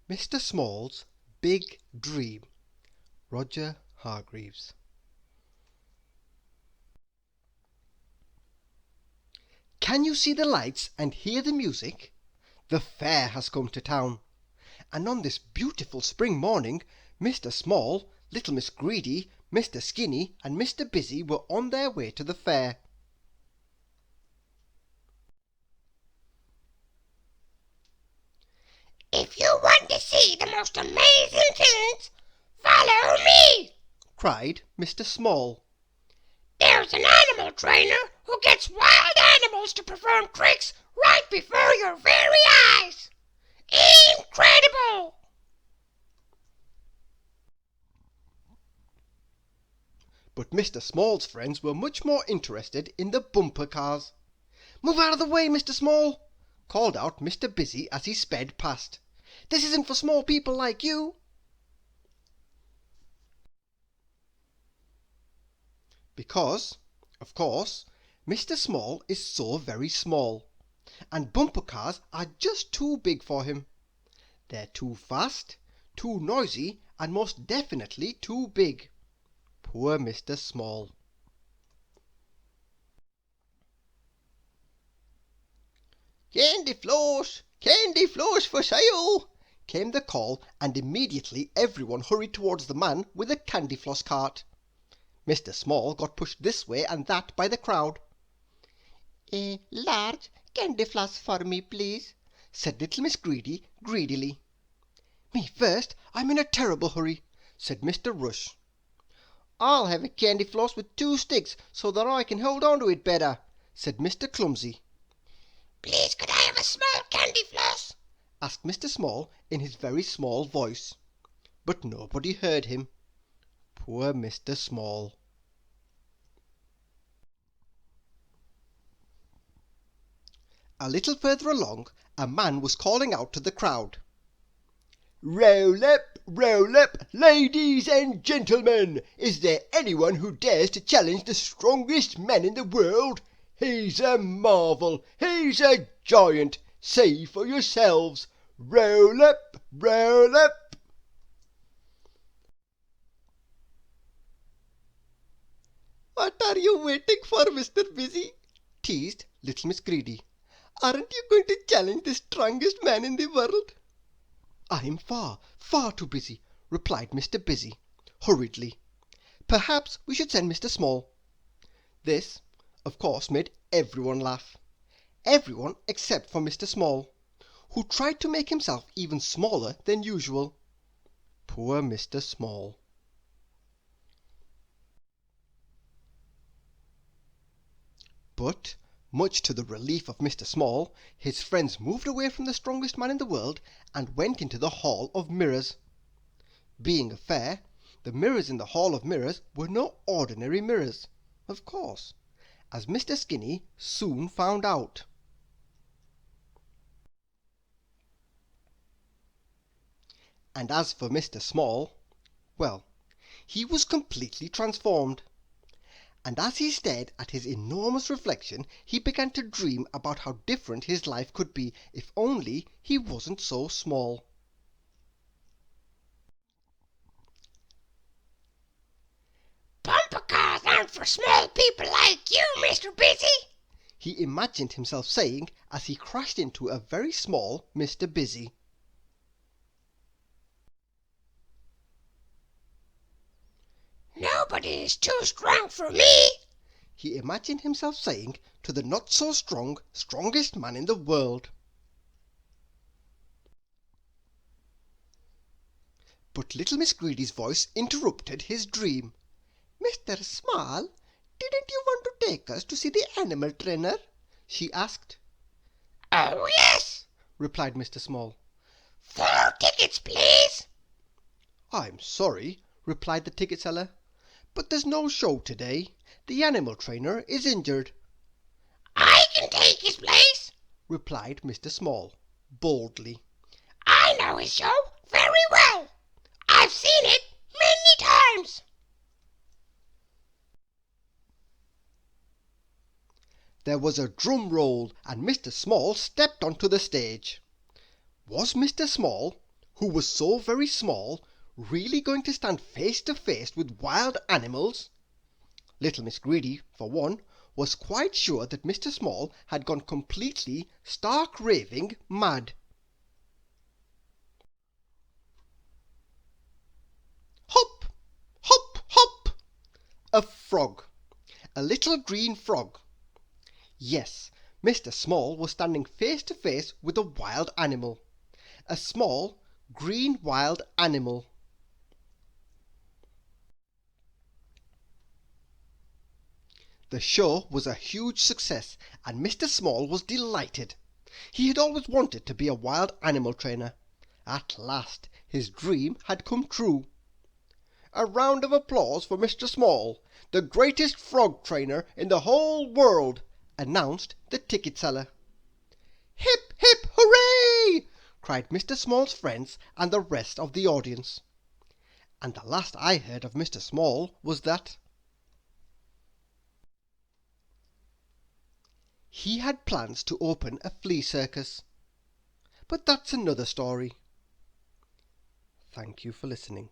Mr. Small's Big Dream. Roger Hargreaves. Can you see the lights and hear the music? The fair has come to town, and on this beautiful spring morning Mr. Small, little Miss Greedy, Mr. Skinny, and Mr. Busy were on their way to the fair. "If you want to see the most amazing things, follow me!" cried Mr. Small. "There's an animal trainer who gets wild animals to perform tricks right before your very eyes. Incredible!" But Mr. Small's friends were much more interested in the bumper cars. "Move out of the way, Mr. Small!" called out Mr. Busy as he sped past. "This isn't for small people like you." Because, of course, Mr. Small is so very small, and bumper cars are just too big for him. They're too fast, too noisy, and most definitely too big. Poor Mr. Small. "Candy floss for sale!" came the call, and immediately everyone hurried towards the man with a candy floss cart. Mr. Small got pushed this way and that by the crowd. "A large candy floss for me, please," said little Miss Greedy greedily. "Me first, I'm in a terrible hurry," said Mr. Rush. "I'll have a candy floss with 2 sticks, so that I can hold on to it better," said Mr. Clumsy. "Please, could I have a small candy floss?" asked Mr. Small in his very small voice. But nobody heard him. Poor Mr. Small. A little further along, a man was calling out to the crowd. Roll up, ladies and gentlemen! Is there anyone who dares to challenge the strongest man in the world? He's a marvel! He's a giant! See for yourselves! Roll up! Roll up!" "What are you waiting for, Mr. Busy?" teased little Miss Greedy. "Aren't you going to challenge the strongest man in the world?" "I'm far, far too busy," replied Mr. Busy, hurriedly. "Perhaps we should send Mr. Small." This, of course, made everyone laugh. Everyone except for Mr. Small, who tried to make himself even smaller than usual. Poor Mr. Small. But, much to the relief of Mr. Small, his friends moved away from the strongest man in the world and went into the Hall of Mirrors. Being a fair, the mirrors in the Hall of Mirrors were no ordinary mirrors, of course, as Mr. Skinny soon found out. And as for Mr. Small, well, he was completely transformed. And as he stared at his enormous reflection, he began to dream about how different his life could be if only he wasn't so small. "Bumper cars aren't for small people like you, Mr. Busy," he imagined himself saying as he crashed into a very small Mr. Busy. "Nobody is too strong for me," he imagined himself saying to the not-so-strong, strongest man in the world. But little Miss Greedy's voice interrupted his dream. "Mr. Small, didn't you want to take us to see the animal trainer?" she asked. "Oh, yes," replied Mr. Small. "4 tickets, please." "I'm sorry," replied the ticket seller, "but there's no show today. The animal trainer is injured." "I can take his place," replied Mr. Small, boldly. "I know his show very well. I've seen it many times." There was a drum roll, and Mr. Small stepped onto the stage. Was Mr. Small, who was so very small, really going to stand face to face with wild animals? Little Miss Greedy, for one, was quite sure that Mr. Small had gone completely, stark raving mad. Hop! Hop! Hop! A frog. A little green frog. Yes, Mr. Small was standing face to face with a wild animal. A small, green wild animal. The show was a huge success, and Mr. Small was delighted. He had always wanted to be a wild animal trainer. At last his dream had come true. A round of applause for Mr. Small, the greatest frog trainer in the whole world, announced the ticket seller. Hip, hip, hooray! Cried Mr. Small's friends and the rest of the audience. And the last I heard of Mr. Small was that he had plans to open a flea circus. But that's another story. Thank you for listening.